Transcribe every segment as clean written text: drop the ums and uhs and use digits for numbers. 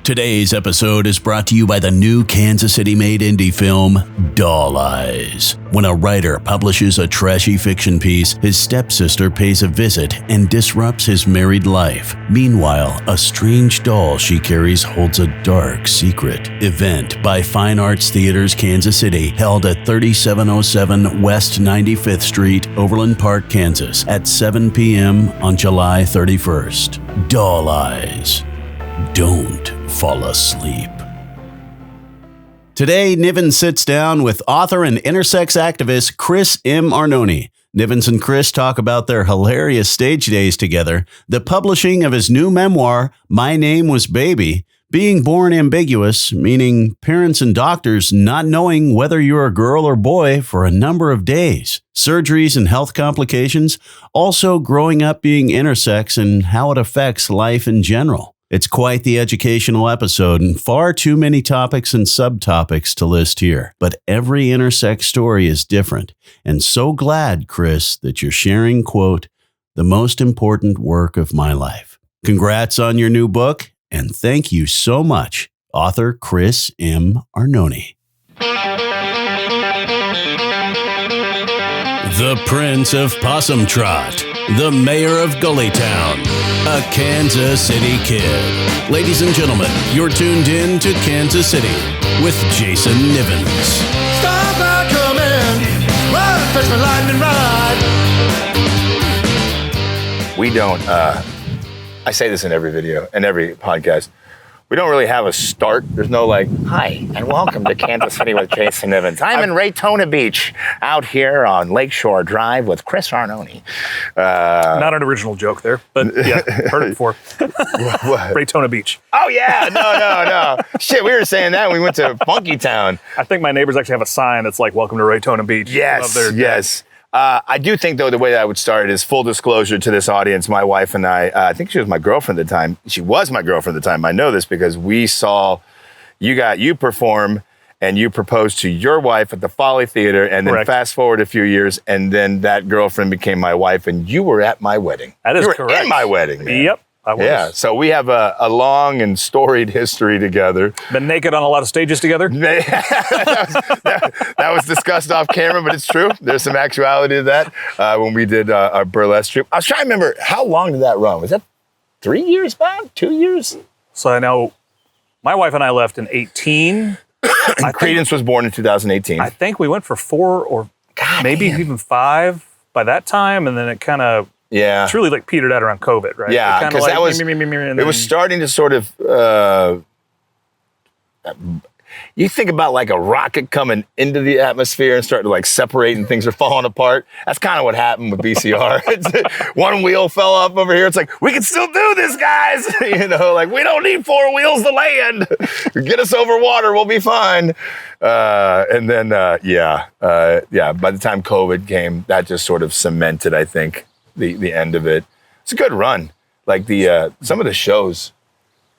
Today's episode is brought to you by the new Kansas City-made indie film, Doll Eyes. When a writer publishes a trashy fiction piece, his stepsister pays a visit and disrupts his married life. Meanwhile, a strange doll she carries holds a dark secret. Event by Fine Arts Theaters Kansas City, held at 3707 West 95th Street, Overland Park, Kansas, at 7 p.m. on July 31st. Doll Eyes. Don't fall asleep. Today, Nivens sits down with author and intersex activist Chris M. Arnone. Nivens and Chris talk about their hilarious stage days together, the publishing of his new memoir, My Name Was Baby, being born ambiguous, meaning parents and doctors not knowing whether you're a girl or boy for a number of days, surgeries and health complications, also growing up being intersex and how it affects life in general. It's quite the educational episode and far too many topics and subtopics to list here. But every intersex story is different. And so glad, Chris, that you're sharing, quote, the most important work of my life. Congrats on your new book, and thank you so much, author Chris M. Arnone. The Prince of Possum Trot, the Mayor of Gullytown, a Kansas City kid. Ladies and gentlemen, you're tuned in to Kansas City with Jason Nivens. Stars are coming, run, fetch my lightning rod. We don't, I say this in every video and every podcast, we don't really have a start. There's no like, hi, and welcome to Kansas City with Jason Nivens. I'm in Raytona Beach, out here on Lakeshore Drive with Chris Arnone. Not an original joke there, but yeah, heard it before. What? Raytona Beach. Oh yeah, no. Shit, we were saying that when we went to Funky Town. I think my neighbors actually have a sign that's like, welcome to Raytona Beach. Yes. I do think, though, the way that I would start is full disclosure to this audience. My wife and I think she was my girlfriend at the time. She was my girlfriend at the time. I know this because we saw you perform and you proposed to your wife at the Folly Theater. And then Correct. fast forward a few years, and then that girlfriend became my wife, and you were at my wedding. That is you were correct. in my wedding, man. Yep, I was. Yeah, so we have a long and storied history together. Been naked on a lot of stages together. that was discussed off camera, but it's true. There's some actuality to that when we did our burlesque troupe. I was trying to remember, how long did that run? Was that 3 years back? 2 years? So I know my wife and I left in 18. Credence was born in 2018. I think we went for 4 or maybe even 5 by that time, and then it kind of truly like petered out around COVID, right? Yeah, because like, that was it was starting to sort of. You think about like a rocket coming into the atmosphere and starting to like separate and things are falling apart. That's kind of what happened with BCR. One wheel fell off over here. It's like, we can still do this, guys. Like we don't need 4 wheels to land. Get us over water, we'll be fine. And then, by the time COVID came, that just sort of cemented, I think, the end of it. It's a good run. Like some of the shows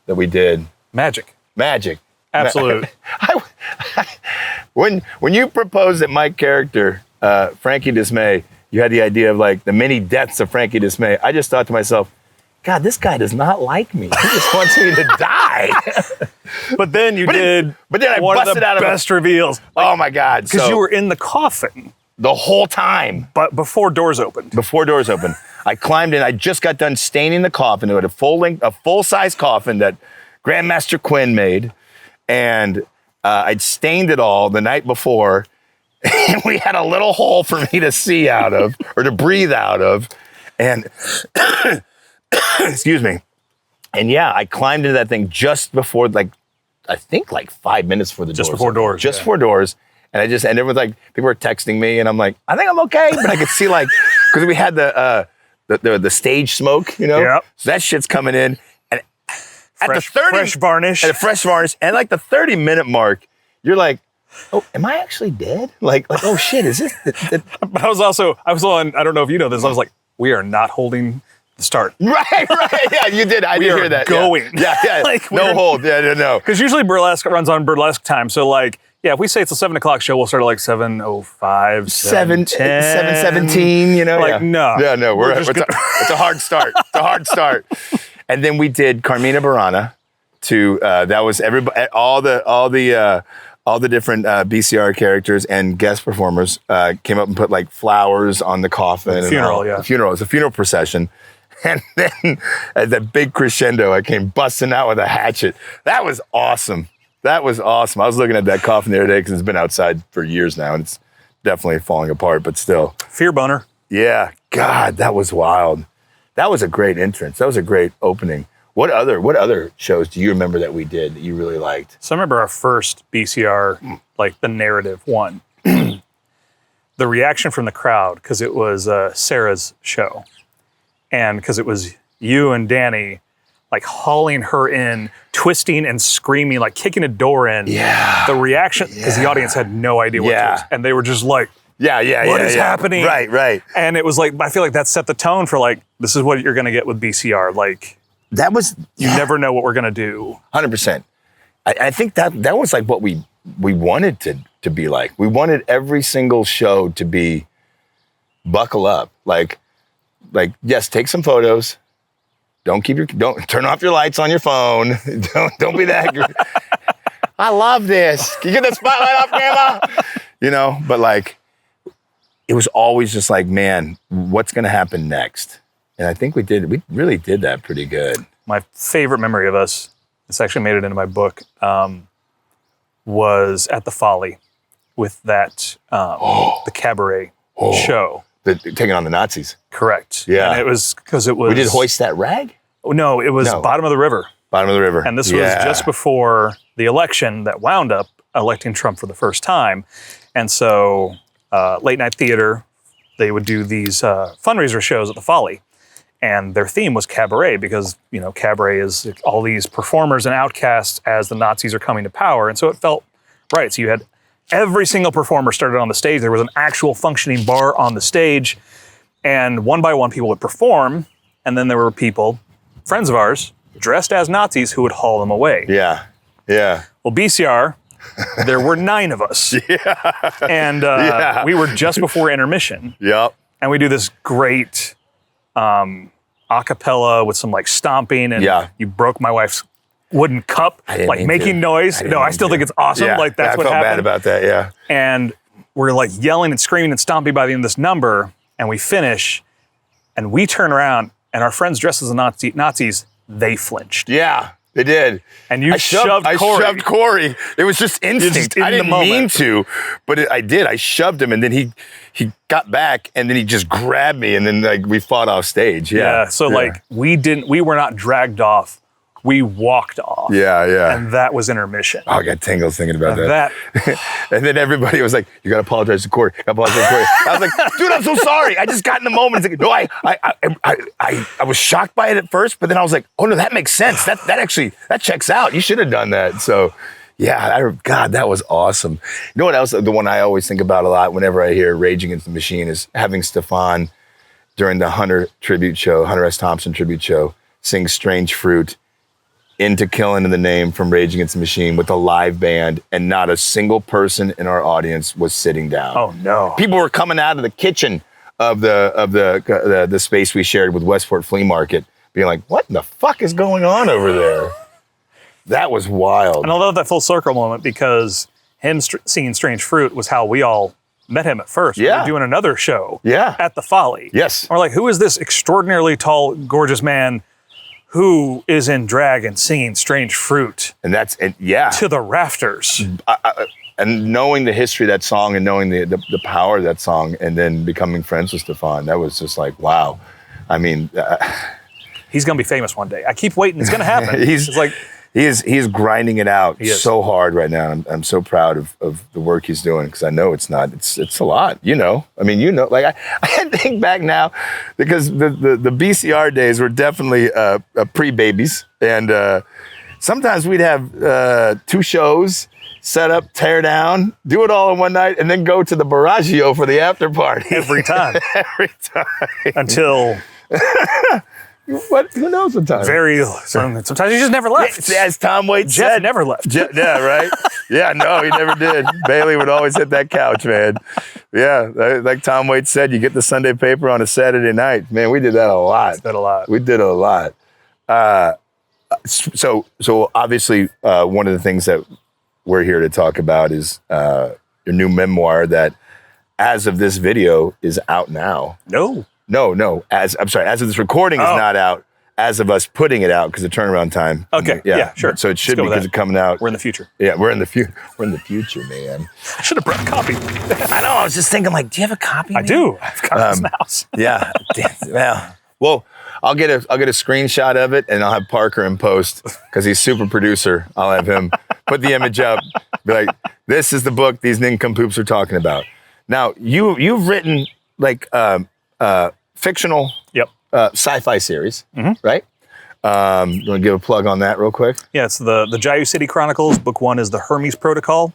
that we did. Magic. Absolute. When you proposed that my character, Frankie Dismay, you had the idea of like the many deaths of Frankie Dismay, I just thought to myself, God, this guy does not like me. He just wants me to die. But then But then I one busted of the out of best reveals. Oh my God. Because you were in the coffin. The whole time. But before doors opened. I climbed in. I just got done staining the coffin. It had a full-size coffin that Grandmaster Quinn made. And I'd stained it all the night before, and we had a little hole for me to see out of, or to breathe out of, and, excuse me, and yeah, I climbed into that thing just before, I think 5 minutes before the doors. Just before doors. Just before doors, and everyone's like, people were texting me, and I'm like, I think I'm okay, but I could see because we had the stage smoke, Yep. So that shit's coming in. Fresh varnish. At the fresh varnish. And like the 30-minute mark, you're like, oh, am I actually dead? Like oh shit, is this? But I was on, I don't know if you know this, I was like, we are not holding the start. Right. Yeah, you did. I did hear that. Going. Yeah. No hold. Yeah, no. Because usually burlesque runs on burlesque time. So if we say it's a 7 o'clock show, we'll start at 7:05, 7:10. 7:17, No. Yeah, no. It's a hard start. And then we did Carmina Burana, that was everybody, all the different BCR characters and guest performers came up and put like flowers on the coffin. Funeral, yeah. Funeral. It was a funeral procession. And then at that big crescendo, I came busting out with a hatchet. That was awesome. I was looking at that coffin the other day because it's been outside for years now and it's definitely falling apart, but still. Fear boner. Yeah. God, that was wild. That was a great entrance. That was a great opening. What other shows do you remember that we did that you really liked? So I remember our first BCR, like the narrative one. The reaction from the crowd, because it was Sarah's show. And because it was you and Danny, like hauling her in, twisting and screaming, like kicking a door in. Yeah. The reaction, because the audience had no idea what to do. And they were just like, what is happening? Right. And it was like, I feel like that set the tone for like, this is what you're going to get with BCR. Like, that was, you never know what we're going to do. 100%. I think that was like what we wanted to be like. We wanted every single show to be buckle up. Like, yes, take some photos. Don't turn off your lights on your phone. Don't be that. I love this. Can you get the spotlight off, Grandma? But like, it was always just like, man, what's going to happen next? And I think we really did that pretty good. My favorite memory of us, this actually made it into my book, was at the Folly with that, the cabaret show. Taking on the Nazis. Correct. Yeah. And it was because it was... We did Hoist That Rag? No, it was Bottom of the River. Bottom of the River. And this was just before the election that wound up electing Trump for the first time. And so late night theater, they would do these fundraiser shows at the Folly. And their theme was cabaret because, cabaret is all these performers and outcasts as the Nazis are coming to power. And so it felt right. So you had every single performer started on the stage. There was an actual functioning bar on the stage. And one by one, people would perform. And then there were people, friends of ours, dressed as Nazis who would haul them away. Yeah. Well, BCR, there were 9 of us. Yeah. And we were just before intermission. Yep. And we do this great a cappella with some like stomping. And you broke my wife's wooden cup, like making noise. No, I still think it's awesome. Yeah. Like that's what happened. I happened. felt bad about that, yeah. And we're like yelling and screaming and stomping by the end of this number. And we finish and we turn around and our friends dressed as the Nazis, they flinched. Yeah, they did. And I shoved Corey. It was just instinct. I didn't mean to, but I did. I shoved him and then he got back and then he just grabbed me and then like we fought off stage. Yeah. So like we were not dragged off. We walked off. Yeah. And that was intermission. Oh, I got tingles thinking about that. And then everybody was like, you got to apologize to Corey. I was like, dude, I'm so sorry. I just got in the moment. It's like, no, I was shocked by it at first, but then I was like, oh no, that makes sense. That checks out. You should have done that. So yeah, God, that was awesome. You know what else? The one I always think about a lot whenever I hear Rage Against the Machine is having Stefan during the Hunter S. Thompson tribute show, sing Strange Fruit into Killing in the Name from Rage Against the Machine with a live band, and not a single person in our audience was sitting down. Oh no! People were coming out of the kitchen of the space we shared with Westport Flea Market, being like, "What the fuck is going on over there?" That was wild. And I love that full circle moment because him singing Strange Fruit was how we all met him at first. Yeah. We were doing another show. Yeah. At the Folly. Yes. And we're like, who is this extraordinarily tall, gorgeous man who is in drag and singing Strange Fruit? And to the rafters. And knowing the history of that song and knowing the power of that song and then becoming friends with Stefan, that was just like, wow. I mean... he's going to be famous one day. I keep waiting. It's going to happen. He's grinding it out so hard right now. I'm so proud of the work he's doing because I know it's a lot, I mean, like I think back now because the BCR days were definitely pre-babies. And sometimes we'd have 2 shows, set up, tear down, do it all in one night, and then go to the Baraggio for the after party. Every time. Every time. Until... What? Who knows sometimes? Sometimes he just never left. As Tom Waits said. Jeff never left. Yeah, right? Yeah, no, he never did. Bailey would always hit that couch, man. Yeah, like Tom Waits said, you get the Sunday paper on a Saturday night. Man, we did that a lot. We did a lot. So obviously, one of the things that we're here to talk about is your new memoir that, as of this video, is out now. No. As of this recording is not out. As of us putting it out, because the turnaround time. Okay. Yeah, sure. So it should be because it's coming out. We're in the future. Yeah, we're in the future, man. I should have brought a copy. I know. I was just thinking, like, do you have a copy? I do. I've got it in the house. Yeah. Well, I'll get a screenshot of it, and I'll have Parker in post because he's super producer. I'll have him put the image up, be like, "This is the book these nincompoops are talking about." Now, you've written like fictional. Yep. Sci-fi series, right? You want to give a plug on that real quick? Yeah, it's the Jayu City Chronicles. Book 1 is the Hermes Protocol.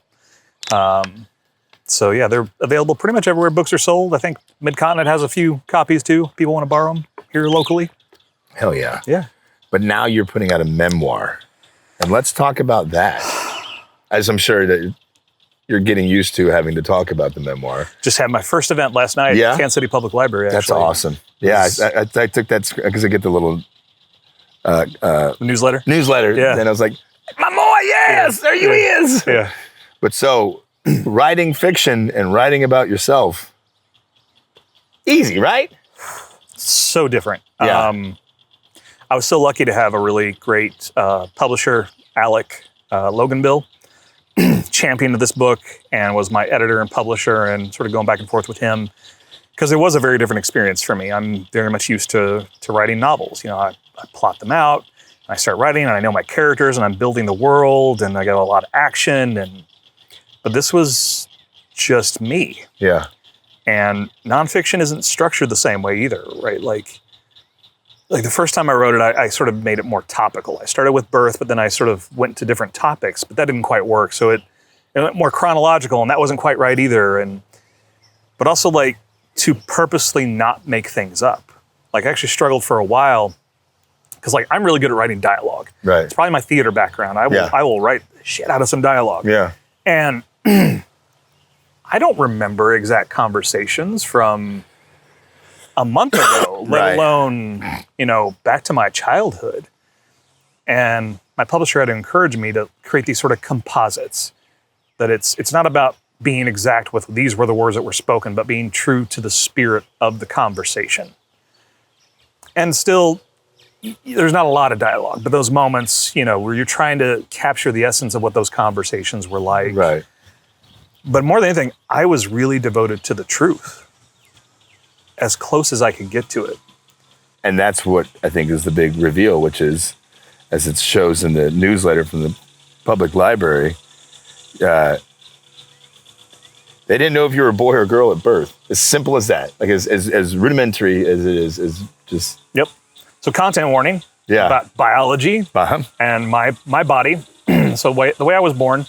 So yeah, they're available pretty much everywhere books are sold. I think Mid-Continent has a few copies too. People want to borrow them here locally. Hell yeah. Yeah. But now you're putting out a memoir. And let's talk about that. As I'm sure that you're getting used to having to talk about the memoir. Just had my first event last night at Kansas City Public Library, actually. That's awesome. Yeah, I took that because I get the little newsletter. Yeah. And I was like, my boy, yes, there you is. Yeah. But so, writing fiction and writing about yourself, easy, right? So different. Yeah. I was so lucky to have a really great publisher, Alec Loganville, champion of this book and was my editor and publisher, and sort of going back and forth with him because it was a very different experience for me. I'm very much used to writing novels. You know, I plot them out, and I start writing, and I know my characters, and I'm building the world, and I got a lot of action, but this was just me. Yeah. And nonfiction isn't structured the same way either, right? Like the first time I wrote it, I sort of made it more topical. I started with birth, but then I sort of went to different topics, but that didn't quite work. So it went more chronological, and that wasn't quite right either. But also like to purposely not make things up. Like I actually struggled for a while because like I'm really good at writing dialogue. Right. It's probably my theater background. I will write the shit out of some dialogue. Yeah. And I don't remember exact conversations from a month ago, let alone, back to my childhood. And my publisher had to encourage me to create these sort of composites, that it's not about being exact with these were the words that were spoken, but being true to the spirit of the conversation. And still, there's not a lot of dialogue, but those moments, where you're trying to capture the essence of what those conversations were like. Right. But more than anything, I was really devoted to the truth, as close as I could get to it. And that's what I think is the big reveal, which is, as it shows in the newsletter from the public library, they didn't know if you were a boy or a girl at birth. As simple as that. Like as rudimentary as it is just. Yep. So content warning about biology and my body. So the way I was born.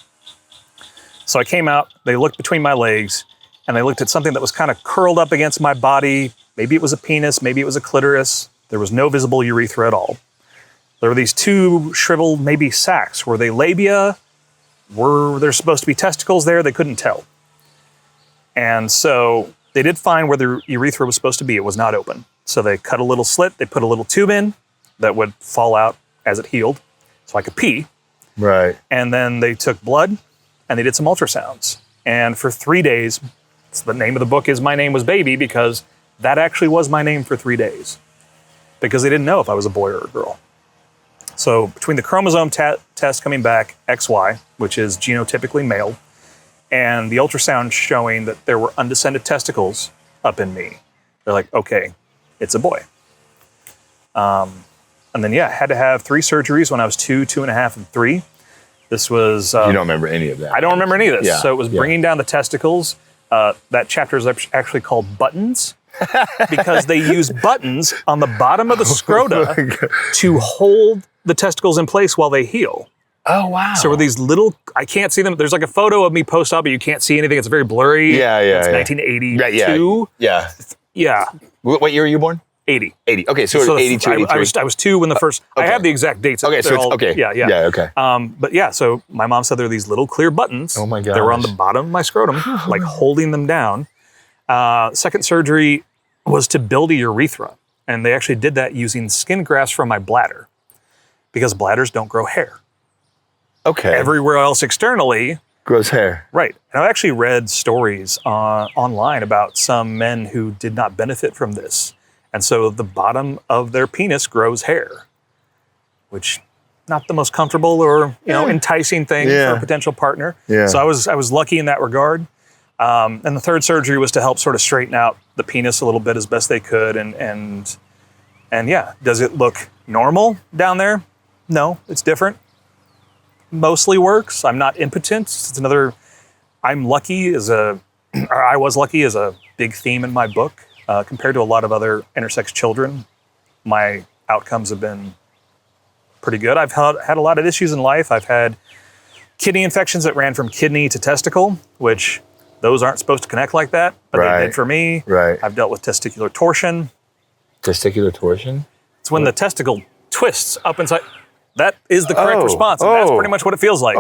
So I came out, they looked between my legs, and they looked at something that was kind of curled up against my body. Maybe it was a penis, maybe it was a clitoris. There was no visible urethra at all. There were these two shriveled, maybe sacs. Were they labia? Were there supposed to be testicles there? They couldn't tell. And so they did find where the urethra was supposed to be. It was not open. So they cut a little slit, they put a little tube in that would fall out as it healed, so I could pee. Right. And then they took blood, and they did some ultrasounds. And for 3 days, the name of the book is My Name Was Baby, because that actually was my name for 3 days. Because they didn't know if I was a boy or a girl. So between the chromosome test coming back XY, which is genotypically male, and the ultrasound showing that there were undescended testicles up in me, they're like, okay, it's a boy. And then, I had to have 3 surgeries when I was 2, 2.5, and 3. This was... you don't remember any of that. I don't remember any of this. Yeah, So it was bringing down the testicles. That chapter is actually called Buttons, because they use buttons on the bottom of the scrota to hold the testicles in place while they heal. Oh, wow. So were these little... I can't see them. There's like a photo of me post-op, but you can't see anything. It's very blurry. Yeah. It's 1982. Yeah. Yeah. What year were you born? 80. 80. Okay, so 82, 83. I was 2 when the first... okay. I have the exact dates. Okay, so it's... Okay. Yeah, okay. But so my mom said there were these little clear buttons. Oh my gosh. They were on the bottom of my scrotum, like holding them down. Second surgery was to build a urethra. And they actually did that using skin grafts from my bladder. because bladders don't grow hair. Okay. Everywhere else externally grows hair. Right. And I've actually read stories online about some men who did not benefit from this. And so the bottom of their penis grows hair, which not the most comfortable or enticing thing for a potential partner. Yeah. So I was lucky in that regard. And the third surgery was to help sort of straighten out the penis a little bit as best they could. And yeah, does it look normal down there? No, it's different. Mostly works. I'm not impotent. It's another, I was lucky as a big theme in my book. Compared to a lot of other intersex children, my outcomes have been pretty good. I've had a lot of issues in life. I've had kidney infections that ran from kidney to testicle, which those aren't supposed to connect like that, but they did for me. Right. I've dealt with testicular torsion. Testicular torsion? It's when the testicle twists up inside. That is the correct response. And that's pretty much what it feels like.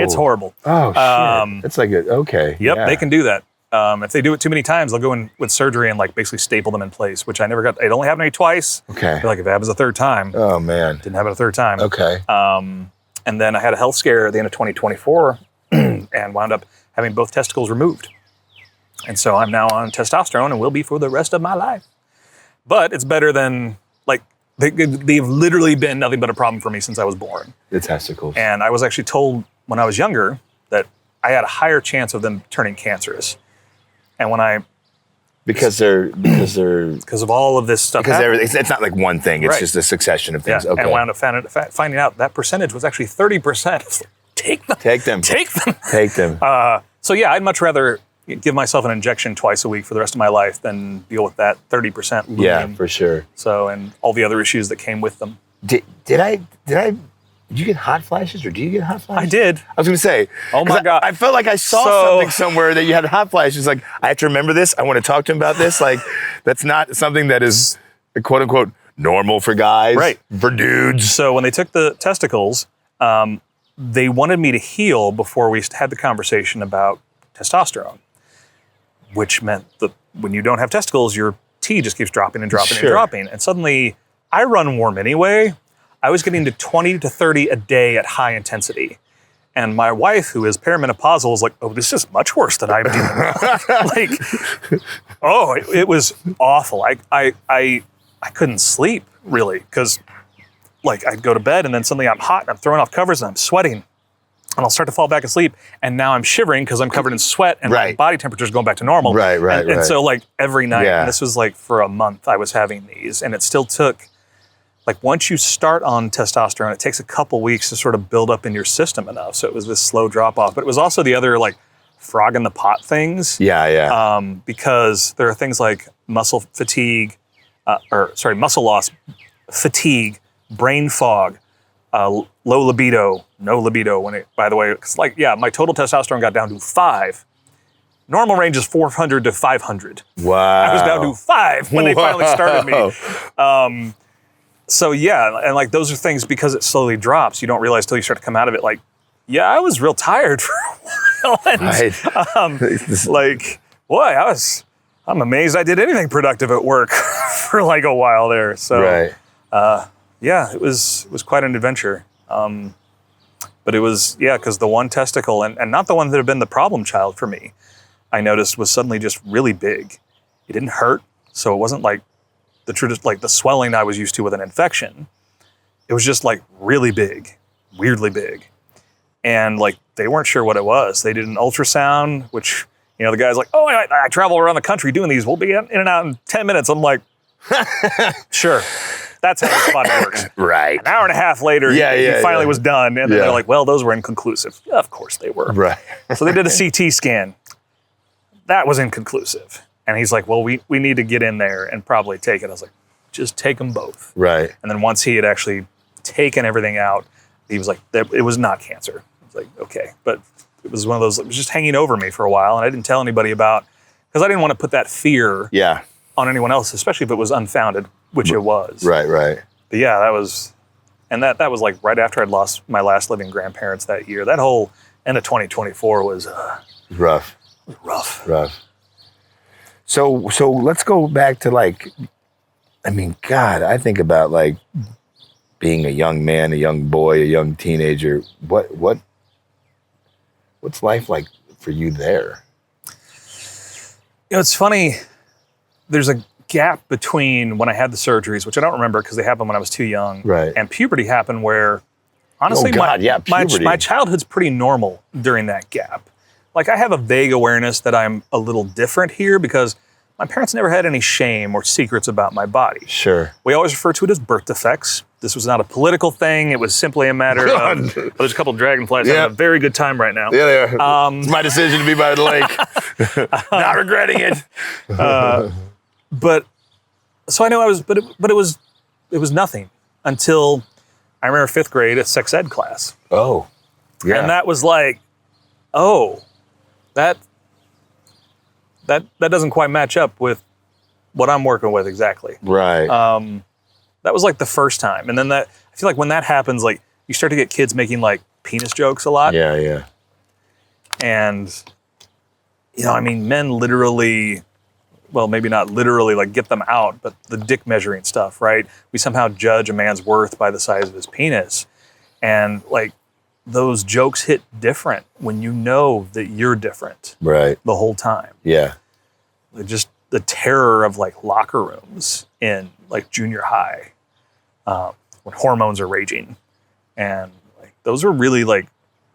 It's horrible. Oh, shit. It's like, okay. Yep, they can do that. If they do it too many times, they'll go in with surgery and like basically staple them in place, which I never got. It only happened to me twice. Okay. I feel like if it happens a third time. Oh, man. Didn't happen a third time. Okay. And then I had a health scare at the end of 2024 and wound up having both testicles removed. And so I'm now on testosterone and will be for the rest of my life. But it's better than, like, they've literally been nothing but a problem for me since I was born. The testicles. And I was actually told when I was younger that I had a higher chance of them turning cancerous. And when I... Because of all of this stuff. Because it's not like one thing. It's just a succession of things. Yeah. Okay. And wound up finding out that percentage was actually 30%. Take them. Take them. Take them. Take them. So yeah, I'd much rather give myself an injection twice a week for the rest of my life than deal with that 30% looming. Yeah, for sure. So, and all the other issues that came with them. Did you get hot flashes, or do you get hot flashes? I did. I was going to say. Oh my God. I felt like I saw something somewhere that you had hot flashes. Like, I have to remember this. I want to talk to him about this. Like, that's not something that is, quote unquote, normal for guys. Right. For dudes. So when they took the testicles, they wanted me to heal before we had the conversation about testosterone, which meant that when you don't have testicles, your T just keeps dropping and dropping and dropping. And suddenly, I run warm anyway. I was getting to 20 to 30 a day at high intensity. And my wife, who is perimenopausal, was like, oh, this is much worse than I'm dealing with. It was awful. I couldn't sleep, really, because like I'd go to bed and then suddenly I'm hot and I'm throwing off covers and I'm sweating. And I'll start to fall back asleep. And now I'm shivering because I'm covered in sweat and my body temperature is going back to normal. Right. And so like every night, and this was like for a month I was having these, and it still took, like once you start on testosterone, it takes a couple weeks to sort of build up in your system enough. So it was this slow drop off, but it was also the other like frog in the pot things. Yeah. Because there are things like muscle loss, fatigue, brain fog, low libido, no libido. By the way, it's like, my total testosterone got down to 5. Normal range is 400 to 500. Wow. I was down to 5 when they finally started me. So yeah, and like those are things, because it slowly drops, you don't realize till you start to come out of it, like, I was real tired for a while. And, like, boy, I'm amazed I did anything productive at work for like a while there. So it was quite an adventure. But it was, because the one testicle, and not the one that had been the problem child for me, I noticed was suddenly just really big. It didn't hurt, so it wasn't like the swelling I was used to with an infection. It was just like really big, weirdly big. And like, they weren't sure what it was. They did an ultrasound, which, the guy's like, I travel around the country doing these. We'll be in and out in 10 minutes. I'm like, sure. That's how this body works. Right. An hour and a half later, he finally was done. And then they're like, well, those were inconclusive. Yeah, of course they were. Right. So they did a CT scan. That was inconclusive. And he's like, well, we need to get in there and probably take it. I was like, just take them both. Right. And then once he had actually taken everything out, he was like, it was not cancer. I was like, okay. But it was one of those, it was just hanging over me for a while. And I didn't tell anybody because I didn't want to put that fear on anyone else, especially if it was unfounded, which it was. Right. But yeah, that was like right after I'd lost my last living grandparents that year. That whole end of 2024 was rough. So let's go back to like, I mean, God, I think about like being a young man, a young boy, a young teenager, what's life like for you there? It's funny. There's a gap between when I had the surgeries, which I don't remember because they happened when I was too young, right? And puberty happened where, honestly, my childhood's pretty normal during that gap. Like I have a vague awareness that I'm a little different here because my parents never had any shame or secrets about my body. Sure. We always refer to it as birth defects. This was not a political thing. It was simply a matter of, there's a couple of dragonflies having a very good time right now. Yeah, they are. It's my decision to be by the lake. Not regretting it. But, so I know I was, but it was nothing until I remember 5th grade, a sex ed class. Oh, yeah. And that was like, oh, that doesn't quite match up with what I'm working with exactly. Right. That was like the first time. And then I feel like when that happens, like you start to get kids making like penis jokes a lot. Yeah, yeah. And, I mean, men literally, well, maybe not literally like get them out, but the dick measuring stuff, right? We somehow judge a man's worth by the size of his penis. And like those jokes hit different when you know that you're different. Right. The whole time. Yeah. Just the terror of like locker rooms in like junior high when hormones are raging. And like those are really like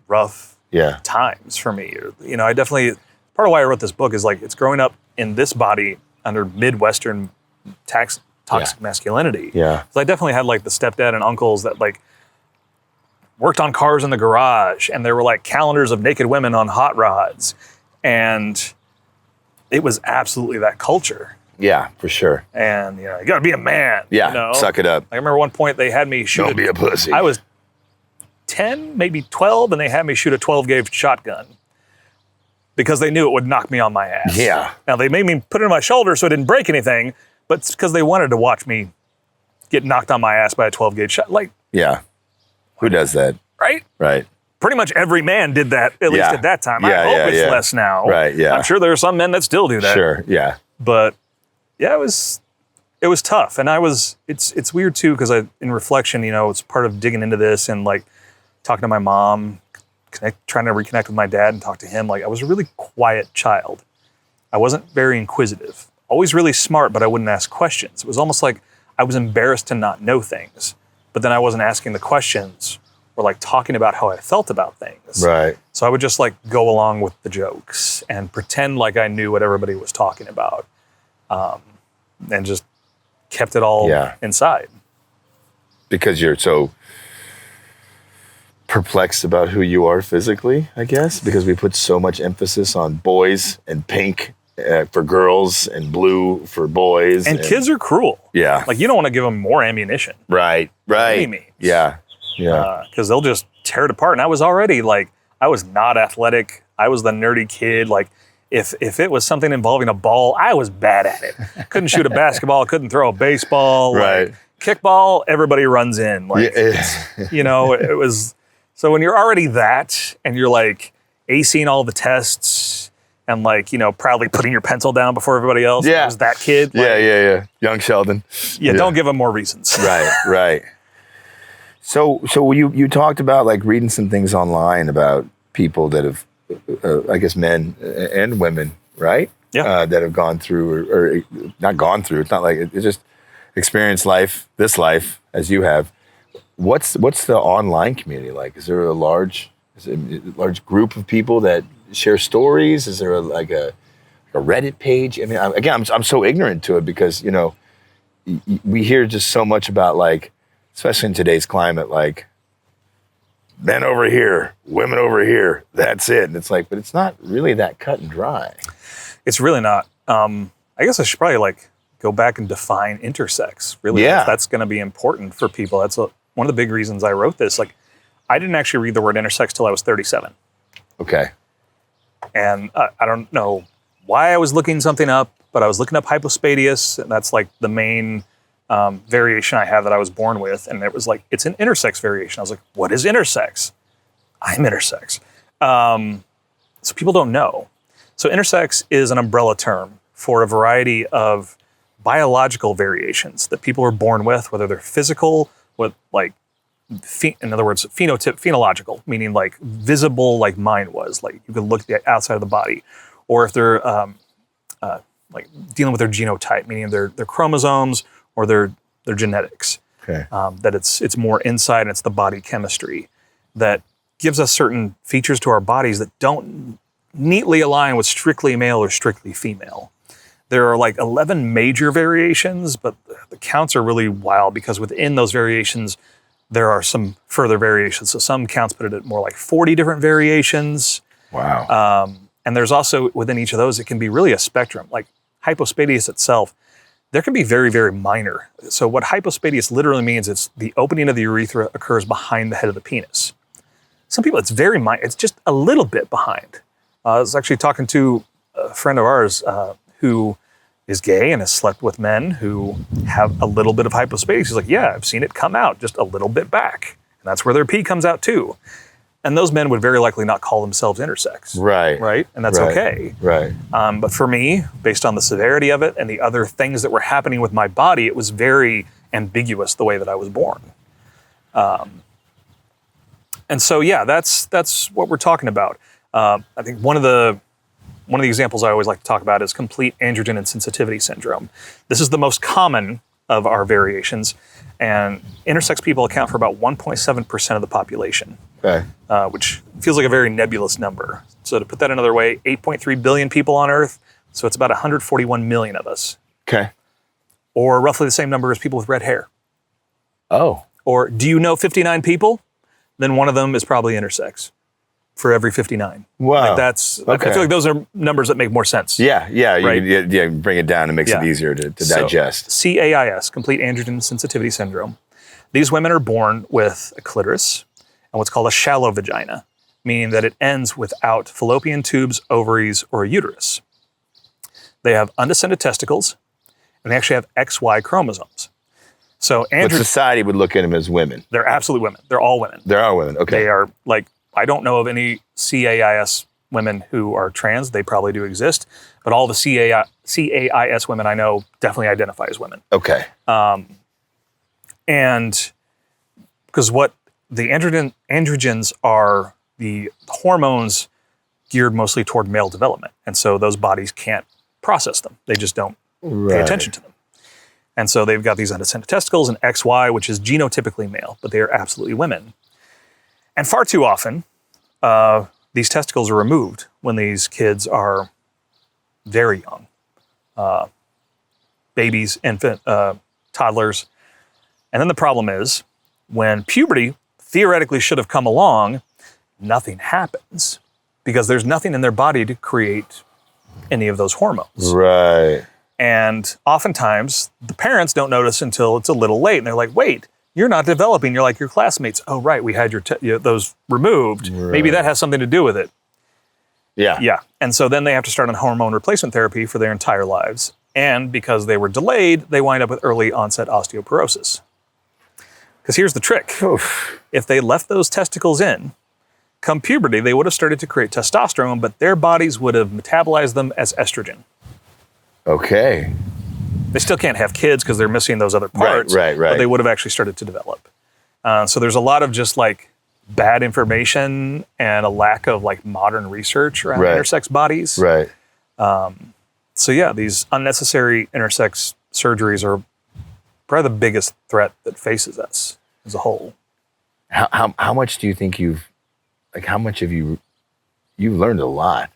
rough times for me. I definitely, part of why I wrote this book is like it's growing up in this body under Midwestern toxic masculinity. Yeah. So I definitely had like the stepdad and uncles that like worked on cars in the garage, and there were like calendars of naked women on hot rods. And it was absolutely that culture. Yeah, for sure. And, you gotta be a man. Yeah, suck it up. I remember one point they had me shoot. Don't be a pussy. I was 10, maybe 12, and they had me shoot a 12-gauge shotgun because they knew it would knock me on my ass. Yeah. Now, they made me put it on my shoulder so it didn't break anything, but it's because they wanted to watch me get knocked on my ass by a 12-gauge shot. Like, yeah. Who does that? Right? Right. Pretty much every man did that, at least at that time. I hope it's less now. Right, yeah. I'm sure there are some men that still do that. Sure, yeah. But yeah, it was tough. And it's weird too, because in reflection, it's part of digging into this and like talking to my mom, trying to reconnect with my dad and talk to him. Like I was a really quiet child. I wasn't very inquisitive, always really smart, but I wouldn't ask questions. It was almost like I was embarrassed to not know things, but then I wasn't asking the questions or like talking about how I felt about things. Right. So I would just like go along with the jokes and pretend like I knew what everybody was talking about. And just kept it all inside. Because you're so perplexed about who you are physically, I guess, because we put so much emphasis on boys and pink for girls and blue for boys. And kids are cruel. Yeah. Like you don't want to give them more ammunition. Right. Any means. Yeah. Yeah. Because they'll just tear it apart. And I was already like, I was not athletic. I was the nerdy kid. Like if it was something involving a ball, I was bad at it. Couldn't shoot a basketball, couldn't throw a baseball. Right. Like, kickball, everybody runs in. Like, it was, so when you're already that and you're like acing all the tests and like, proudly putting your pencil down before everybody else. Yeah. It was that kid. Like, yeah. Young Sheldon. Yeah, don't give them more reasons. Right. So you talked about like reading some things online about people that have, I guess men and women, right? Yeah. That have gone through or not gone through. It's not like it's just experienced this life as you have. What's the online community like? Is there a large group of people that share stories? Is there a Reddit page? I mean, I'm so ignorant to it because we hear just so much about like, especially in today's climate, like men over here, women over here, that's it. And it's like, but it's not really that cut and dry. It's really not. I guess I should probably like go back and define intersex. Really, Yeah. That's going to be important for people. That's one of the big reasons I wrote this. Like, I didn't actually read the word intersex till I was 37. Okay. And I don't know why I was looking something up, but I was looking up hypospadias, and that's like the main variation I have that I was born with. And it was like, it's an intersex variation. I was like, what is intersex? I'm intersex. So people don't know. So intersex is an umbrella term for a variety of biological variations that people are born with, whether they're physical what like, in other words, phenological, meaning like visible, like mine was, like you could look at the outside of the body, or if they're like dealing with their genotype, meaning their chromosomes or their genetics. Okay. That it's more inside, and it's the body chemistry that gives us certain features to our bodies that don't neatly align with strictly male or strictly female. There are like 11 major variations, but the counts are really wild because within those variations, there are some further variations. So some counts put it at more like 40 different variations. Wow. And there's also within each of those, it can be really a spectrum. Like hypospadias itself, there can be very, very minor. So what hypospadias literally means, it's the opening of the urethra occurs behind the head of the penis. Some people, it's very minor. It's just a little bit behind. I was actually talking to a friend of ours who is gay and has slept with men who have a little bit of hypospadias. He's like, yeah, I've seen it come out just a little bit back. And that's where their pee comes out too. And those men would very likely not call themselves intersex. Right. Right? And that's okay. Right. But for me, based on the severity of it and the other things that were happening with my body, it was very ambiguous the way that I was born. And so, yeah, that's what we're talking about. I think one of the examples I always like to talk about is complete androgen insensitivity syndrome. This is the most common of our variations, and intersex people account for about 1.7% of the population, Okay. which feels like a very nebulous number. So to put that another way, 8.3 billion people on Earth, so it's about 141 million of us, Okay. or roughly the same number as people with red hair. Oh. Or do you know 59 people? Then one of them is probably intersex for every 59. Wow. Like I Okay. feel like those are numbers that make more sense. Yeah. Right. You can bring it down. It makes it easier to digest. So, CAIS, complete androgen sensitivity syndrome. These women are born with a clitoris and what's called a shallow vagina, meaning that it ends without fallopian tubes, ovaries, or a uterus. They have undescended testicles, and they actually have XY chromosomes. So But society would look at them as women. they're absolute women. They're all women. There are women. Okay. They are like, I don't know of any CAIS women who are trans. They probably do exist, but all the CAIS women I know definitely identify as women. Okay. And because what the androgens are the hormones geared mostly toward male development. And so those bodies can't process them. They just don't pay attention to them. And so they've got these undescended testicles and XY, which is genotypically male, but they are absolutely women. And far too often, these testicles are removed when these kids are very young. Babies, infant, toddlers. And then the problem is, when puberty theoretically should have come along, nothing happens because there's nothing in their body to create any of those hormones. Right. And oftentimes, the parents don't notice until it's a little late. And they're like, wait, you're not developing. You're like your classmates. Oh, right, we had those removed. Right. Maybe that has something to do with it. Yeah. Yeah. And so then they have to start on hormone replacement therapy for their entire lives. And because they were delayed, they wind up with early onset osteoporosis. Because here's the trick. Oof. If they left those testicles in, come puberty, they would have started to create testosterone, but their bodies would have metabolized them as estrogen. Okay. They still can't have kids because they're missing those other parts. Right. But they would have actually started to develop. So there's a lot of just like bad information and a lack of like modern research around intersex bodies. Right. So yeah, these unnecessary intersex surgeries are probably the biggest threat that faces us as a whole. How much do you think you've learned a lot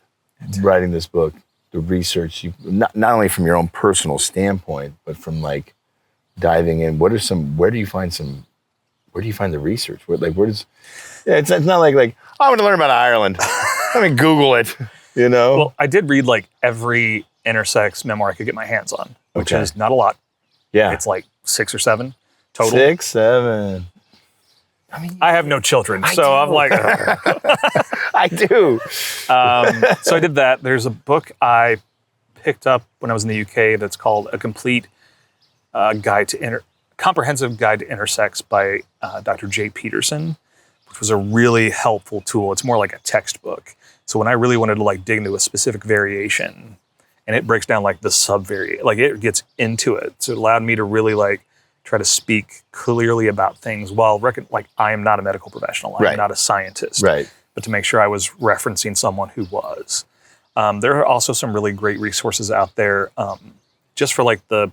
writing this book? The research, not only from your own personal standpoint, but from like diving in. Where do you find the research? It's not like oh, I want to learn about Ireland. Let me Google it. You know. Well, I did read like every intersex memoir I could get my hands on, which is not a lot. Yeah. It's like 6 or 7 total. 6, 7. I have no children, so I'm like, I do. so I did that. There's a book I picked up when I was in the UK that's called A Complete Comprehensive Guide to Intersex by Dr. J. Peterson, which was a really helpful tool. It's more like a textbook. So when I really wanted to like dig into a specific variation, and it breaks down like the sub-variation, like it gets into it. So it allowed me to really like try to speak clearly about things while like I am not a medical professional. I'm Right. not a scientist. Right. But to make sure I was referencing someone who was. There are also some really great resources out there just for like the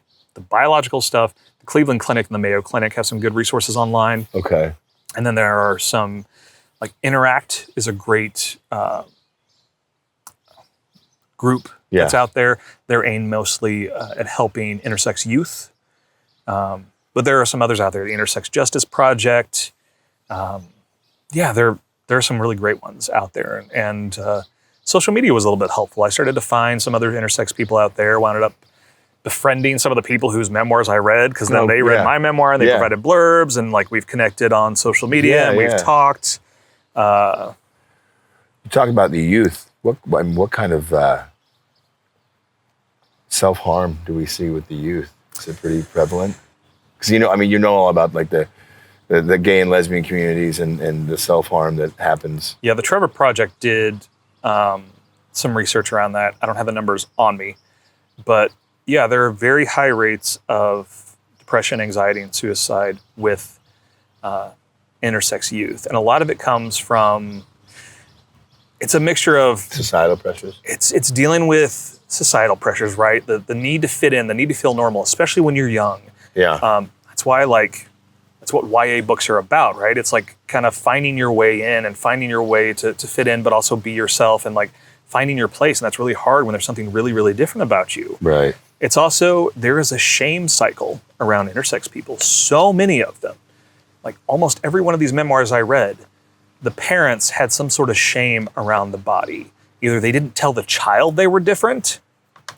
biological stuff. The Cleveland Clinic and the Mayo Clinic have some good resources online. Okay. And then there are some, like Interact is a great group that's out there. They're aimed mostly at helping intersex youth. But there are some others out there, the Intersex Justice Project. There are some really great ones out there. And social media was a little bit helpful. I started to find some other intersex people out there, wound up befriending some of the people whose memoirs I read, because then they read my memoir and they provided blurbs, and like we've connected on social media and we've talked. You talk about the youth. What kind of self-harm do we see with the youth? Is it pretty prevalent? Because you know all about like the gay and lesbian communities and the self-harm that happens. Yeah, the Trevor Project did some research around that. I don't have the numbers on me, but yeah, there are very high rates of depression, anxiety, and suicide with intersex youth. And a lot of it comes from, it's a mixture of societal pressures. It's dealing with societal pressures, right? The need to fit in, the need to feel normal, especially when you're young. Yeah. That's why that's what YA books are about, right? It's like kind of finding your way in and finding your way to fit in, but also be yourself and like finding your place. And that's really hard when there's something really, really different about you. Right. It's also, there is a shame cycle around intersex people. So many of them. Like almost every one of these memoirs I read, the parents had some sort of shame around the body. Either they didn't tell the child they were different,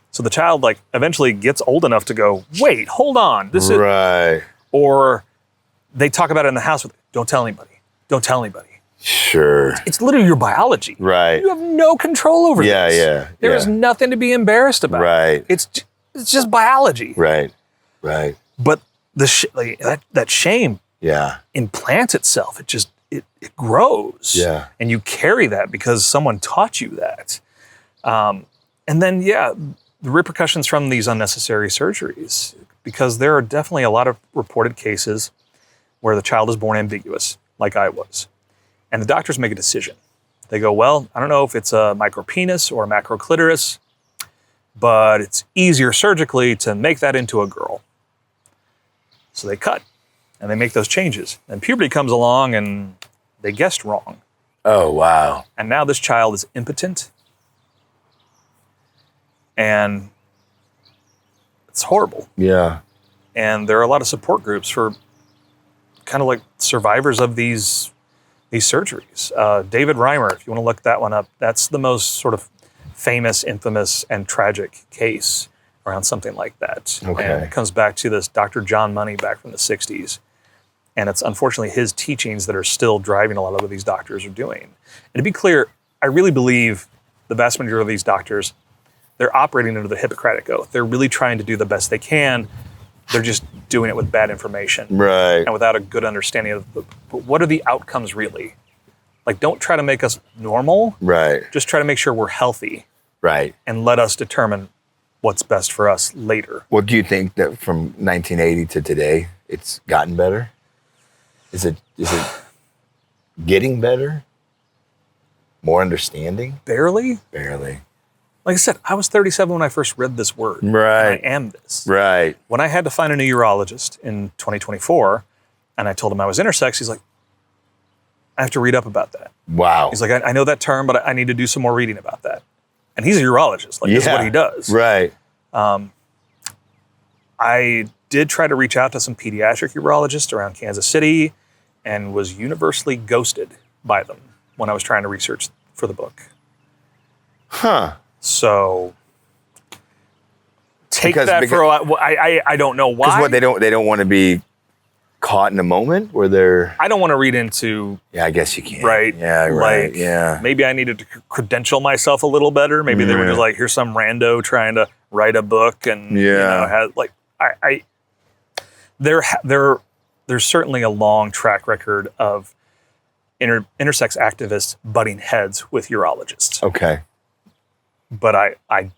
so the child like eventually gets old enough to go, wait, hold on, this is right. Or they talk about it in the house with, don't tell anybody. Don't tell anybody. Sure. It's literally your biology. Right. You have no control over this. Yeah. There is nothing to be embarrassed about. Right. It's just biology. Right. But that shame implants itself. It grows. Yeah. And you carry that because someone taught you that. And then, the repercussions from these unnecessary surgeries, because there are definitely a lot of reported cases where the child is born ambiguous, like I was. And the doctors make a decision. They go, well, I don't know if it's a micropenis or a macroclitoris, but it's easier surgically to make that into a girl. So they cut and they make those changes. And puberty comes along and they guessed wrong. Oh, wow. And now this child is impotent. And it's horrible. Yeah. And there are a lot of support groups for kind of like survivors of these surgeries. David Reimer, if you want to look that one up, that's the most sort of famous, infamous, and tragic case around something like that. Okay. And it comes back to this Dr. John Money back from the 60s. And it's unfortunately his teachings that are still driving a lot of what these doctors are doing. And to be clear, I really believe the vast majority of these doctors, they're operating under the Hippocratic Oath. They're really trying to do the best they can. They're just doing it with bad information. Right. And without a good understanding of what are the outcomes really. Like, don't try to make us normal. Right. Just try to make sure we're healthy. Right. And let us determine what's best for us later. Well, do you think that from 1980 to today, it's gotten better? Is it getting better? More understanding? Barely. Like I said, I was 37 when I first read this word. Right. And I am this. Right. When I had to find a new urologist in 2024, and I told him I was intersex, he's like, I have to read up about that. Wow. He's like, I know that term, but I need to do some more reading about that. And he's a urologist. Like, this is what he does. Right. I did try to reach out to some pediatric urologists around Kansas City and was universally ghosted by them when I was trying to research for the book. Huh. So take that for a while. I don't know why. Because what, they don't want to be caught in a moment where they're... I don't want to read into... Yeah, I guess you can. Right. Yeah, right. Like, maybe I needed to credential myself a little better. Maybe they were just like, here's some rando trying to write a book and, there's certainly a long track record of intersex activists butting heads with urologists. Okay. But I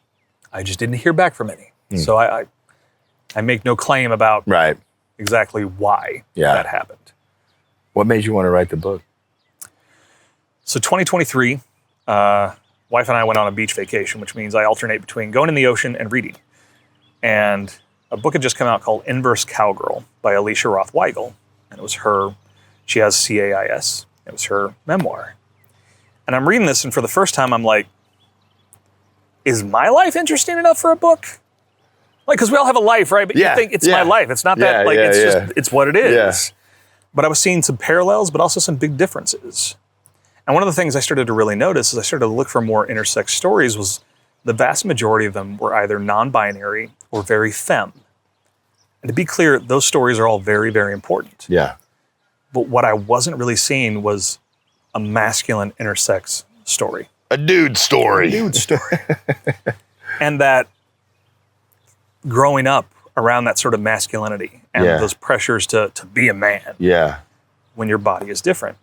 just didn't hear back from any. So I make no claim about exactly why that happened. What made you want to write the book? So 2023, wife and I went on a beach vacation, which means I alternate between going in the ocean and reading. And a book had just come out called Inverse Cowgirl by Alicia Roth Weigel. And it was her, she has CAIS. It was her memoir. And I'm reading this, and for the first time, I'm like, is my life interesting enough for a book? Like, because we all have a life, right? But you think it's my life. It's not that, like, it's just, it's what it is. Yeah. But I was seeing some parallels, but also some big differences. And one of the things I started to really notice as I started to look for more intersex stories was the vast majority of them were either non-binary or very femme. And to be clear, those stories are all very, very important. Yeah. But what I wasn't really seeing was a masculine intersex story. A dude story. A dude story. And that growing up around that sort of masculinity and those pressures to be a man when your body is different.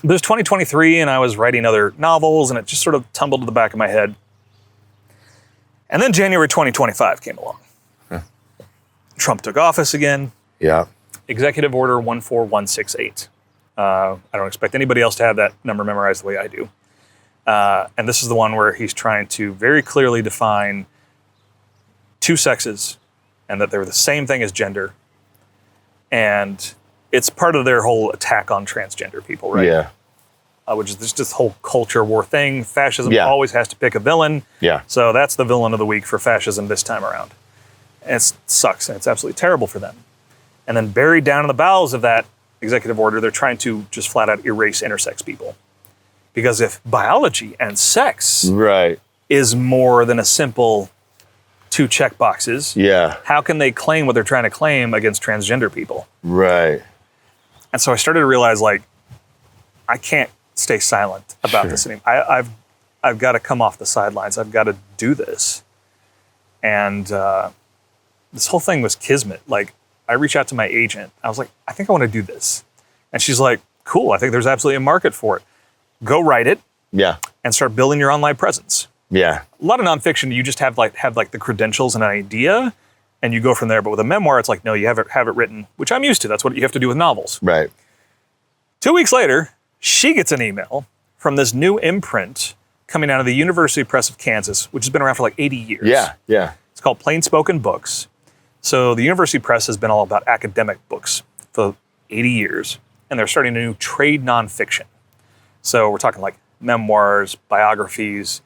But it was 2023 and I was writing other novels and it just sort of tumbled to the back of my head. And then January 2025 came along. Trump took office again. Yeah. Executive Order 14168. I don't expect anybody else to have that number memorized the way I do. And this is the one where he's trying to very clearly define two sexes and that they're the same thing as gender. And it's part of their whole attack on transgender people, right? Yeah. Which is this whole culture war thing. Fascism always has to pick a villain. Yeah. So that's the villain of the week for fascism this time around. And it sucks, and it's absolutely terrible for them. And then buried down in the bowels of that executive order, they're trying to just flat out erase intersex people. Because if biology and sex is more than a simple two check boxes, how can they claim what they're trying to claim against transgender people? Right. And so I started to realize, like, I can't stay silent about this anymore. I've got to come off the sidelines. I've got to do this. And this whole thing was kismet. Like, I reached out to my agent. I was like, I think I want to do this. And she's like, cool. I think there's absolutely a market for it. Go write it. Yeah. And start building your online presence. Yeah. A lot of nonfiction, you just have the credentials and an idea, and you go from there. But with a memoir, it's like, no, you have it written, which I'm used to. That's what you have to do with novels. Right. 2 weeks later, she gets an email from this new imprint coming out of the University Press of Kansas, which has been around for like 80 years. Yeah. Yeah. It's called Plain Spoken Books. So the University Press has been all about academic books for 80 years, and they're starting a new trade nonfiction. So we're talking like memoirs, biographies,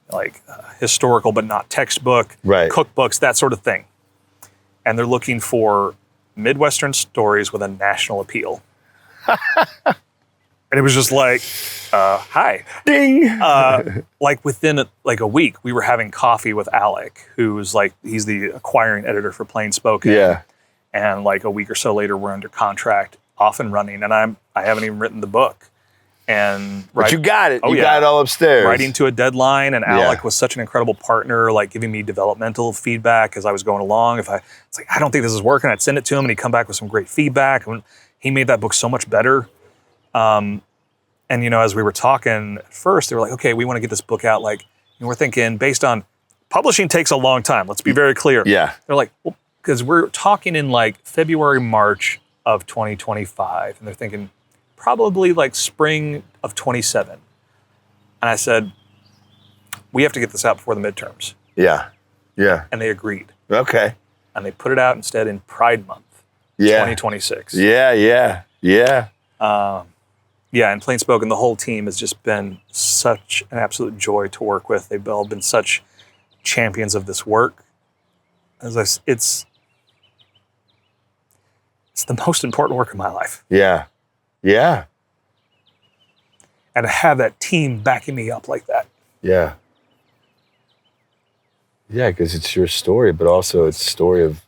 like historical but not textbook, cookbooks, that sort of thing. And they're looking for Midwestern stories with a national appeal. And it was just like, hi. Ding. Like within a week, we were having coffee with Alec, who's like, he's the acquiring editor for Plain Spoken. Yeah. And like a week or so later, we're under contract, off and running. And I haven't even written the book. But you got it. You got it all upstairs. Writing to a deadline. And Alec was such an incredible partner, like giving me developmental feedback as I was going along. It's like, I don't think this is working. I'd send it to him and he'd come back with some great feedback. And he made that book so much better. And, you know, as we were talking at first, they were like, okay, we want to get this book out. Like, and we're thinking based on publishing takes a long time. Let's be very clear. Yeah. They're like, well, because we're talking in like February, March of 2025. And they're thinking probably like spring of 27. And I said, we have to get this out before the midterms. Yeah. Yeah. And they agreed. Okay. And they put it out instead in Pride Month, 2026. Yeah. Yeah. Yeah. Yeah, and Plain Spoken, the whole team has just been such an absolute joy to work with. They've all been such champions of this work. It's the most important work of my life. Yeah. Yeah. And to have that team backing me up like that. Yeah. Yeah, because it's your story, but also it's a story of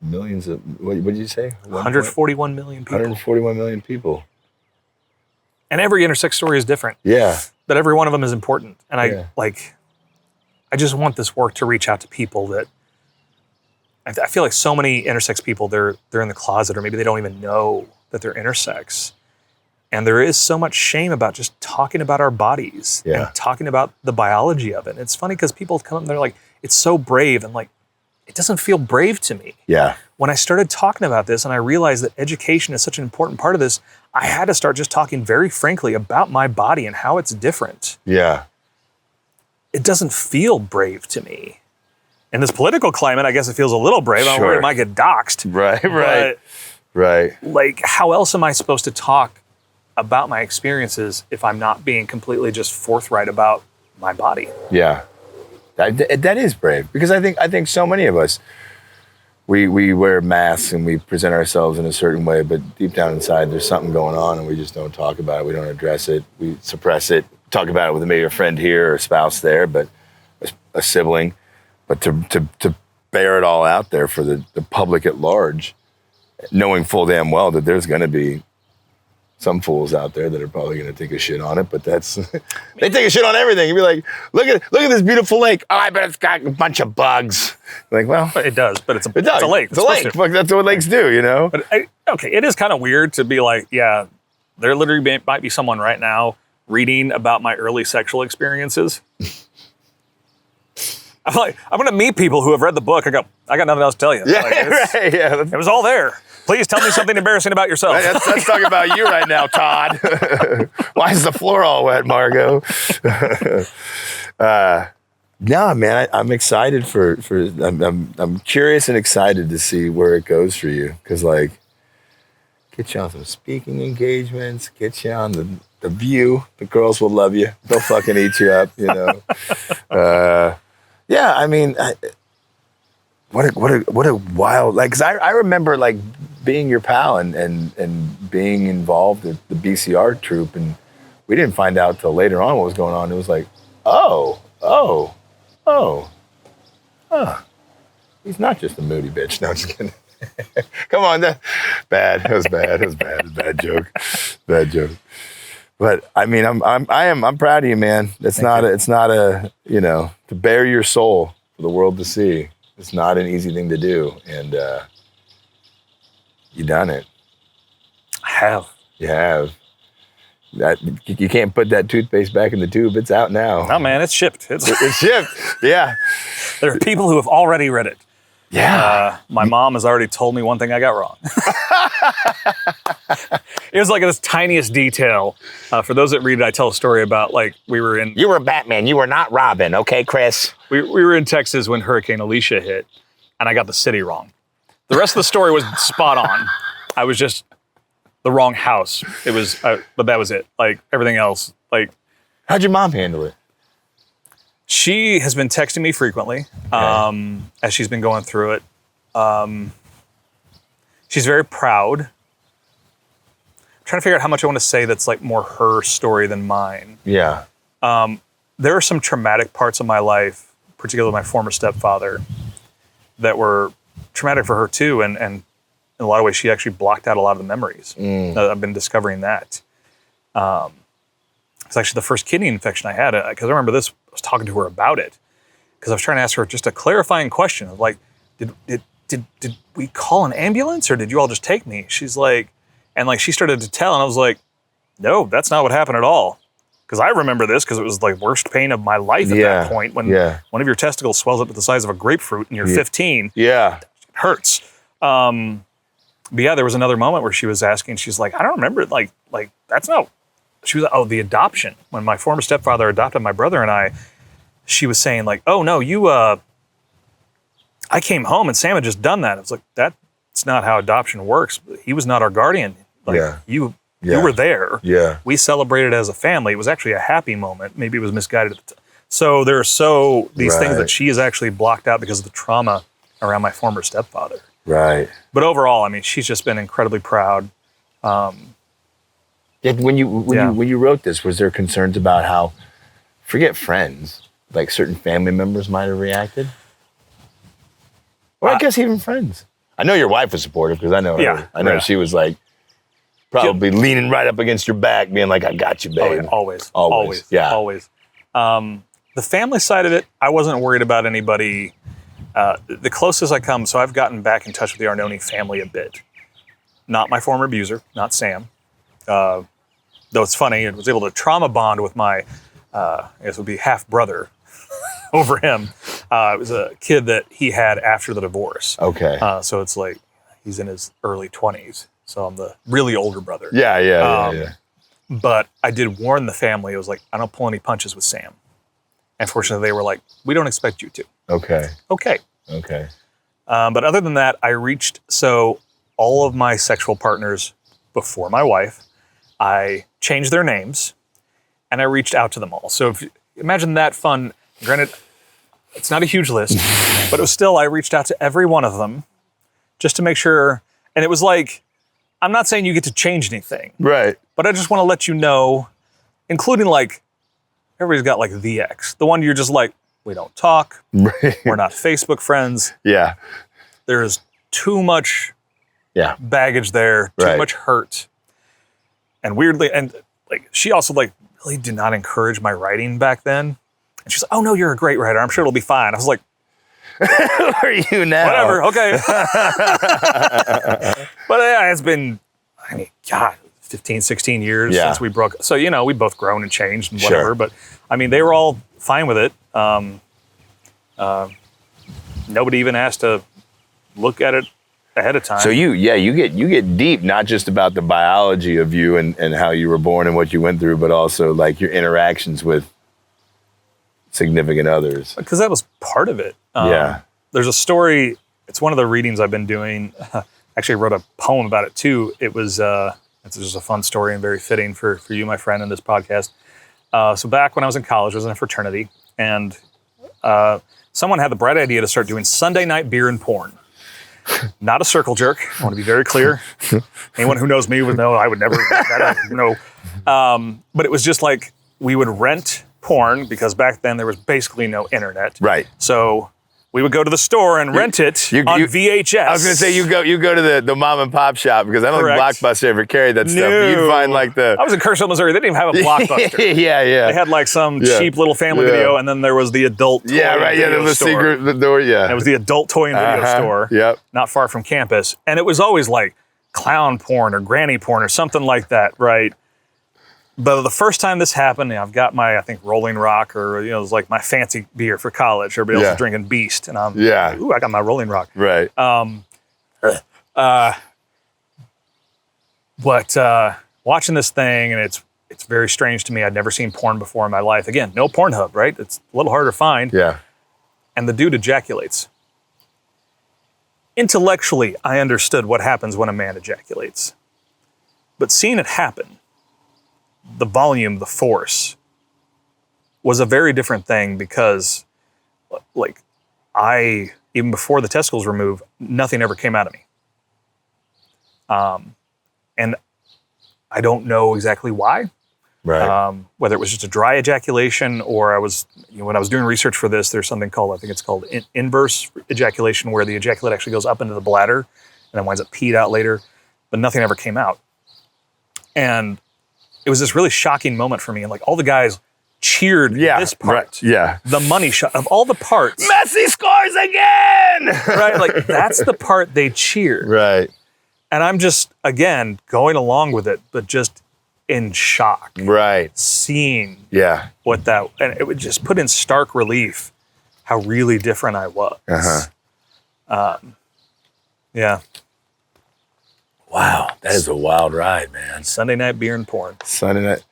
millions of, what did you say? 141 million people. 141 million people. And every intersex story is different. Yeah. But every one of them is important. And I just want this work to reach out to people that, I feel like so many intersex people, they're in the closet, or maybe they don't even know that they're intersex. And there is so much shame about just talking about our bodies and talking about the biology of it. And it's funny because people come up and they're like, it's so brave. And like, it doesn't feel brave to me. Yeah. When I started talking about this and I realized that education is such an important part of this, I had to start just talking very frankly about my body and how it's different. Yeah. It doesn't feel brave to me. In this political climate, I guess it feels a little brave. I'm worried I might get doxxed. Right. Like, how else am I supposed to talk about my experiences if I'm not being completely just forthright about my body? Yeah. That is brave, because I think so many of us, we wear masks and we present ourselves in a certain way, but deep down inside there's something going on and we just don't talk about it. We don't address it. We suppress it. Talk about it with maybe a friend here or a spouse there, but a sibling. But to bear it all out there for the public at large, knowing full damn well that there's going to be some fools out there that are probably going to take a shit on it, but that's they take a shit on everything. You'd be like, look at this beautiful lake. Oh, I bet it's got a bunch of bugs. Like, well, it does, but it's a lake. It's a lake. Fuck, that's what lakes do, you know. But it is kind of weird to be like, yeah, there literally might be someone right now reading about my early sexual experiences. I'm like, I'm going to meet people who have read the book. I got nothing else to tell you. Yeah, like, right. Yeah, it was all there. Please tell me something embarrassing about yourself. Let's talk about you right now, Todd. Why is the floor all wet, Margot? No, man, I'm excited for I'm curious and excited to see where it goes for you. Because, like, get you on some speaking engagements, get you on the View. The girls will love you. They'll fucking eat you up, you know. Yeah, I mean, what a wild, like, because I remember, like, being your pal and being involved with the BCR troupe, and we didn't find out till later on what was going on. It was like, he's not just a moody bitch. No, I'm just kidding. Come on, that was bad joke. Bad joke. But I mean, I'm proud of you, man. It's not a, you know, to bare your soul for the world to see. It's not an easy thing to do, and you done it. I have. You have. That you can't put that toothpaste back in the tube. It's out now. Oh man, it's shipped. It's shipped. Yeah. There are people who have already read it. Yeah. My mom has already told me one thing I got wrong. It was like this tiniest detail. For those that read it, I tell a story about, like, we were in... You were Batman. You were not Robin. Okay, Chris? We were in Texas when Hurricane Alicia hit, and I got the city wrong. The rest of the story was spot on. I was just the wrong house. It was, but that was it. Like, everything else, like... How'd your mom handle it? She has been texting me frequently, as she's been going through it. She's very proud. I'm trying to figure out how much I want to say that's, like, more her story than mine. Yeah. There are some traumatic parts of my life, particularly my former stepfather, that were traumatic for her too, and in a lot of ways she actually blocked out a lot of the memories. I've been discovering that. It's actually the first kidney infection I had, because I remember this, I was talking to her about it, because I was trying to ask her just a clarifying question of, like, did we call an ambulance, or did you all just take me? She's like, and, like, she started to tell, and I was like, no, that's not what happened at all. Because I remember this, because it was, like, worst pain of my life at that point, when one of your testicles swells up to the size of a grapefruit and you're 15. Yeah. It hurts. But yeah, there was another moment where she was asking, she's like, I don't remember it, like that's not, she was like, oh, the adoption. When my former stepfather adopted my brother and I, she was saying, like, oh no, I came home and Sam had just done that. I was like, that's not how adoption works. He was not our guardian. Like, you were there. Yeah. We celebrated as a family. It was actually a happy moment. Maybe it was misguided at the time. So there are these things that she has actually blocked out because of the trauma around my former stepfather. Right. But overall, I mean, she's just been incredibly proud. When you wrote this, was there concerns about how, forget friends, like certain family members might have reacted? Or I guess even friends. I know your wife was supportive, because I know her. I know she was, like, probably leaning right up against your back, being like, I got you, babe. Always. Yeah. Always. The family side of it, I wasn't worried about anybody. The closest I come, so I've gotten back in touch with the Arnone family a bit. Not my former abuser, not Sam. Though it's funny, I was able to trauma bond with my, I guess it would be half brother over him. It was a kid that he had after the divorce. Okay. So it's like he's in his early 20s. So I'm the really older brother. Yeah. But I did warn the family. It was like, I don't pull any punches with Sam. And fortunately, they were like, we don't expect you to. Okay. Okay. But other than that, so all of my sexual partners before my wife, I changed their names and I reached out to them all. So if imagine that fun, granted, it's not a huge list, but it was still, I reached out to every one of them just to make sure. And it was like, I'm not saying you get to change anything. Right. But I just want to let you know, including like, everybody's got like the ex. The one you're just like, we don't talk. Right. We're not Facebook friends. Yeah. There's too much baggage there, too much hurt. And weirdly, and like she also like really did not encourage my writing back then. And she's like, oh no, you're a great writer. I'm sure it'll be fine. I was like, who are you now? Whatever, okay. But yeah, it's been, I mean, God, 15, 16 years since we broke. So, you know, we both grown and changed and whatever. Sure. But I mean, they were all fine with it. Nobody even asked to look at it ahead of time. So you get deep, not just about the biology of you and how you were born and what you went through, but also like your interactions with significant others. Because that was part of it. There's a story, it's one of the readings I've been doing. Actually, I wrote a poem about it too. It was, it's just a fun story and very fitting for you, my friend, in this podcast. So back when I was in college, I was in a fraternity, and someone had the bright idea to start doing Sunday night beer and porn. Not a circle jerk. I want to be very clear. Anyone who knows me would know I would never, but it was just like we would rent porn because back then there was basically no internet. Right. So we would go to the store and rent it on VHS. I was going to say, you go to the mom and pop shop because I don't think Blockbuster ever carried that stuff. No. You'd find like the... I was in Kirksville, Missouri. They didn't even have a Blockbuster. Yeah. They had like some cheap little family video, and then there was the adult toy and video the store. secret door, And it was the adult toy and video store, not far from campus. And it was always like clown porn or granny porn or something like that, right? But the first time this happened, I've got my, I think, Rolling Rock, or, you know, it was like my fancy beer for college. Everybody else is drinking Beast. And I'm like, ooh, I got my Rolling Rock. Right. But watching this thing, and it's very strange to me. I'd never seen porn before in my life. Again, no Pornhub, right? It's a little harder to find. Yeah. And the dude ejaculates. Intellectually, I understood what happens when a man ejaculates. But seeing it happen, the volume, the force, was a very different thing because, like, even before the testicles were removed, nothing ever came out of me. And I don't know exactly why. Right. Whether it was just a dry ejaculation or when I was doing research for this, there's something called, I think it's called inverse ejaculation, where the ejaculate actually goes up into the bladder and then winds up peed out later, but nothing ever came out. And it was this really shocking moment for me. And like all the guys cheered this part. Right. Yeah. The money shot of all the parts. Messi scores again! Right? Like that's the part they cheered. Right. And I'm just, again, going along with it, but just in shock. Right. Seeing what that, and it would just put in stark relief how really different I was. Yeah. Wow, that is a wild ride, man. Sunday night beer and porn. Sunday night.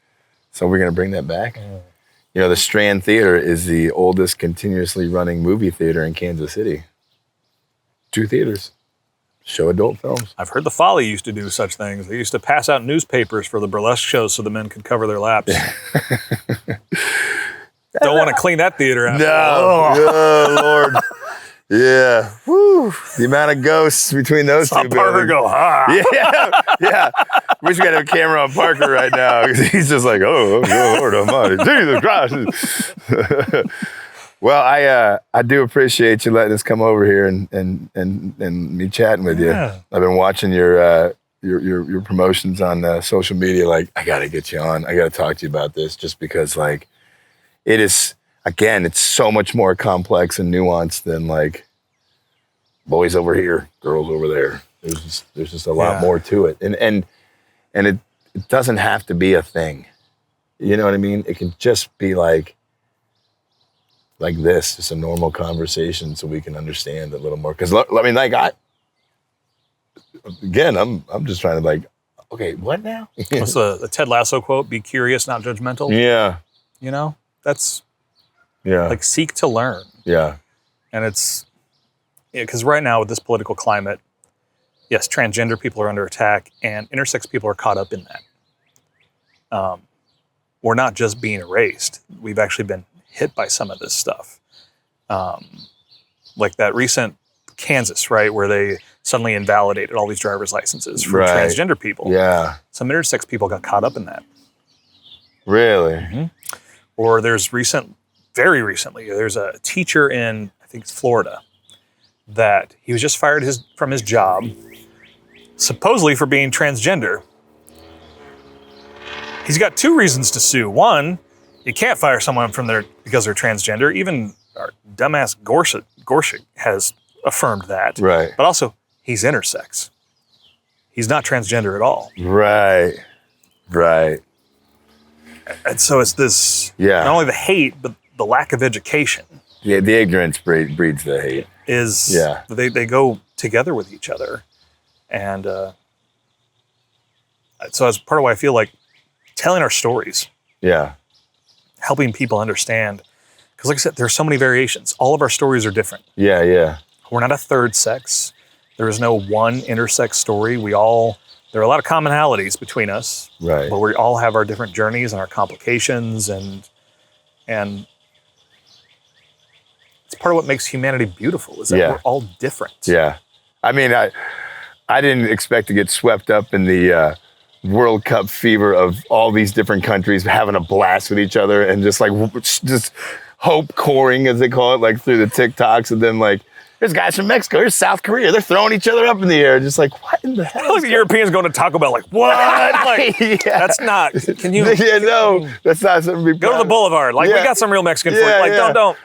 So we're going to bring that back? You know, the Strand Theater is the oldest continuously running movie theater in Kansas City. 2 theaters. Show adult films. I've heard the Folly used to do such things. They used to pass out newspapers for the burlesque shows so the men could cover their laps. Don't want to clean that theater out. No. Oh, Lord. Yeah. Woo. The amount of ghosts between those two buildings. Parker go, Yeah. Wish we had a camera on Parker right now because he's just like, oh Lord Almighty, Jesus Christ. Well, I do appreciate you letting us come over here and me chatting with you. I've been watching your promotions on social media. Like, I got to get you on. I got to talk to you about this just because, like, it is. Again, it's so much more complex and nuanced than like boys over here, girls over there. There's just a lot more to it, and it doesn't have to be a thing. You know what I mean? It can just be like like this, just a normal conversation so we can understand a little more. Because, I mean, like, I'm just trying to, like, okay, what now? What's the Ted Lasso quote? Be curious, not judgmental. Yeah. You know, that's like seek to learn. Yeah. And it's, because right now with this political climate, yes, transgender people are under attack and intersex people are caught up in that. We're not just being erased. We've actually been hit by some of this stuff. Like that recent Kansas, right, where they suddenly invalidated all these driver's licenses for transgender people. Yeah. Some intersex people got caught up in that. Really? Mm-hmm. Or there's very recently, there's a teacher in, I think it's Florida, that he was just fired from his job, supposedly for being transgender. He's got 2 reasons to sue. One, you can't fire someone because they're transgender. Even our dumbass Gorsuch has affirmed that. Right. But also, he's intersex. He's not transgender at all. Right. And so it's this, not only the hate, but the lack of education. Yeah, the ignorance breeds the hate. They go together with each other. And so that's part of why I feel like telling our stories. Yeah. Helping people understand. Because like I said, there's so many variations. All of our stories are different. Yeah. We're not a third sex. There is no one intersex story. There are a lot of commonalities between us. Right. But we all have our different journeys and our complications and it's part of what makes humanity beautiful is that we're all different. Yeah. I mean, I didn't expect to get swept up in the World Cup fever of all these different countries having a blast with each other and just hope coring, as they call it, like through the TikToks. And then like, there's guys from Mexico, there's South Korea, they're throwing each other up in the air. Just like, what in the hell? Like the Europeans going to Taco Bell, like, what? Like, that's not, can you? Yeah, no, that's not something to be go to the boulevard. Like, we got some real Mexican food. Like, don't.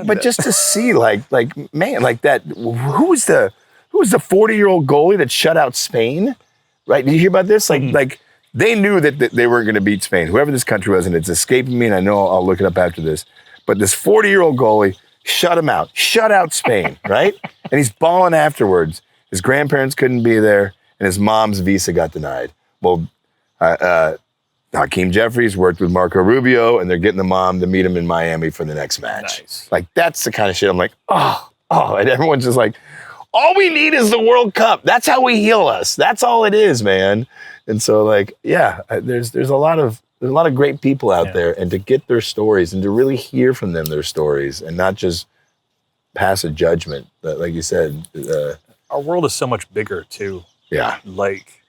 But just to see, man, like that, who was the 40-year-old goalie that shut out Spain? Right? Did you hear about this? Like they knew that they weren't going to beat Spain. Whoever this country was, and it's escaping me, and I know I'll look it up after this. But this 40-year-old goalie shut out Spain, right? And he's balling afterwards. His grandparents couldn't be there, and his mom's visa got denied. Well, Hakeem Jeffries worked with Marco Rubio, and they're getting the mom to meet him in Miami for the next match. Nice. Like, that's the kind of shit I'm like, oh, and everyone's just like, all we need is the World Cup. That's how we heal us. That's all it is, man. And so, like, yeah, there's a lot of great people out there, and to get their stories and to really hear from them their stories and not just pass a judgment. But like you said, our world is so much bigger too. Yeah. Like,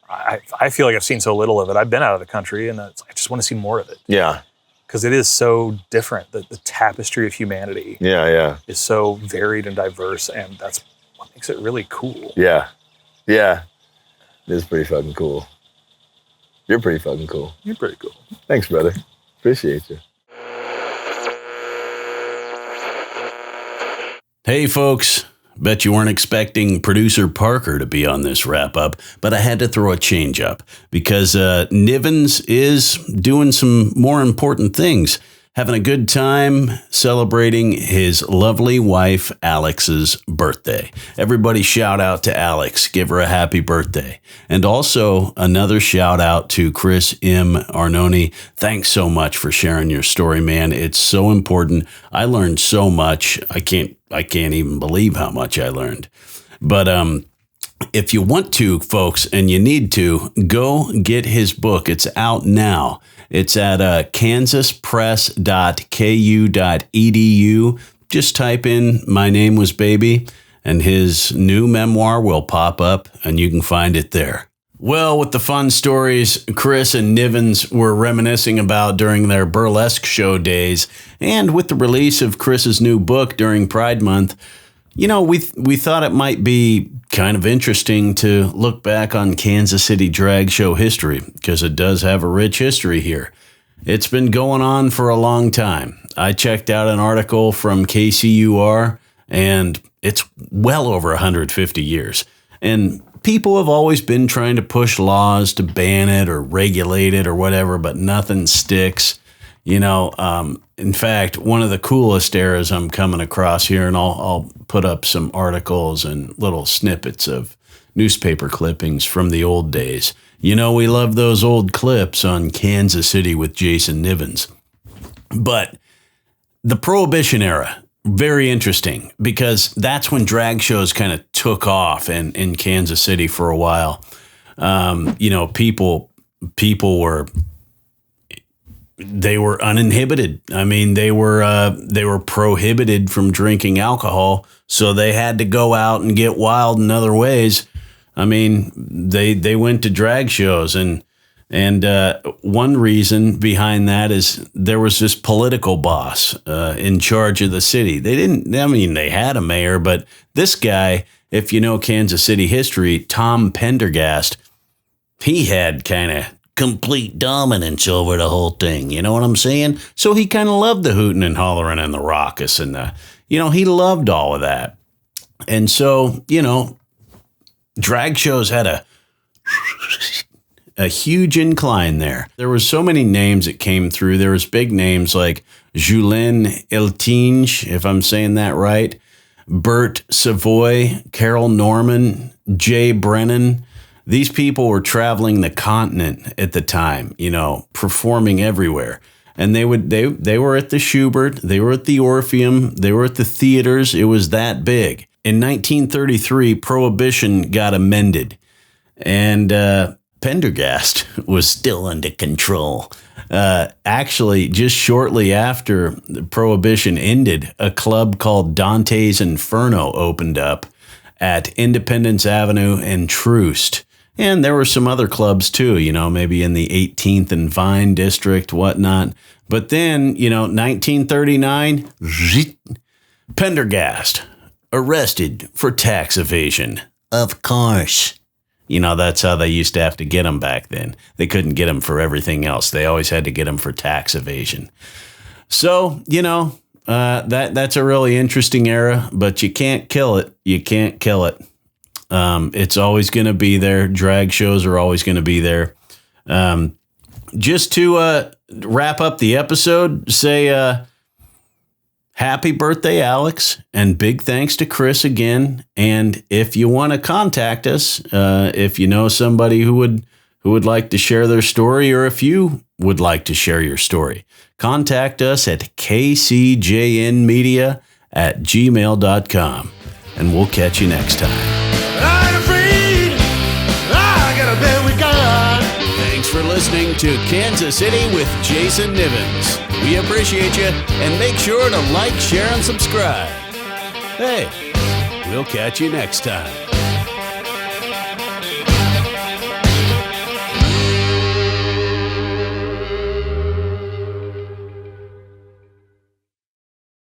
I feel like I've seen so little of it. I've been out of the country, and I just want to see more of it. Yeah. Because it is so different. The tapestry of humanity. Yeah. Is so varied and diverse, and that's what makes it really cool. Yeah. It is pretty fucking cool. You're pretty fucking cool. You're pretty cool. Thanks, brother. Appreciate you. Hey, folks. Bet you weren't expecting producer Parker to be on this wrap-up, but I had to throw a change up because Nivens is doing some more important things, having a good time celebrating his lovely wife Alex's birthday. Everybody shout out to Alex. Give her a happy birthday. And also another shout out to Chris M. Arnone. Thanks so much for sharing your story, man. It's so important. I learned so much. I can't even believe how much I learned. But if you want to, folks, and you need to, go get his book. It's out now. It's at kansaspress.ku.edu. Just type in "My Name Was Baby," and his new memoir will pop up, and you can find it there. Well, with the fun stories Chris and Nivens were reminiscing about during their burlesque show days, and with the release of Chris's new book during Pride Month, you know, we thought it might be kind of interesting to look back on Kansas City drag show history, because it does have a rich history here. It's been going on for a long time. I checked out an article from KCUR, and it's well over 150 years. And people have always been trying to push laws to ban it or regulate it or whatever, but nothing sticks. In fact, one of the coolest eras I'm coming across here, and I'll put up some articles and little snippets of newspaper clippings from the old days. We love those old clips on Kansas City with Jason Nivens. But the Prohibition era, very interesting, because that's when drag shows kind of took off in Kansas City for a while. People were uninhibited. I mean, they were prohibited from drinking alcohol, so they had to go out and get wild in other ways. I mean, they went to drag shows, and one reason behind that is there was this political boss in charge of the city. They had a mayor, but this guy, if you know Kansas City history, Tom Pendergast, he had kind of complete dominance over the whole thing. You know what I'm saying? So he kind of loved the hooting and hollering and the raucous and he loved all of that. And so, drag shows had a huge incline there. There were so many names that came through. There was big names like Julien Eltinge, if I'm saying that right, Bert Savoy, Carol Norman, Jay Brennan. These people were traveling the continent at the time, performing everywhere. And they were at the Schubert, they were at the Orpheum, they were at the theaters. It was that big. In 1933, Prohibition got amended, and Pendergast was still under control. Actually, just shortly after Prohibition ended, a club called Dante's Inferno opened up at Independence Avenue and Troost. And there were some other clubs too, maybe in the 18th and Vine district, whatnot. But then, 1939, Pendergast arrested for tax evasion. Of course. That's how they used to have to get him back then. They couldn't get him for everything else. They always had to get him for tax evasion. So, that's a really interesting era, but you can't kill it. You can't kill it. It's always going to be there. Drag shows are always going to be there. Just to wrap up the episode, say happy birthday, Alex, and big thanks to Chris again. And if you want to contact us, if you know somebody who would like to share their story, or if you would like to share your story, contact us at kcjnmedia@gmail.com, and we'll catch you next time. I ain't afraid. I got a bed with God. Thanks for listening to Kansas City with Jason Nivens. We appreciate you, and make sure to like, share, and subscribe. Hey, we'll catch you next time.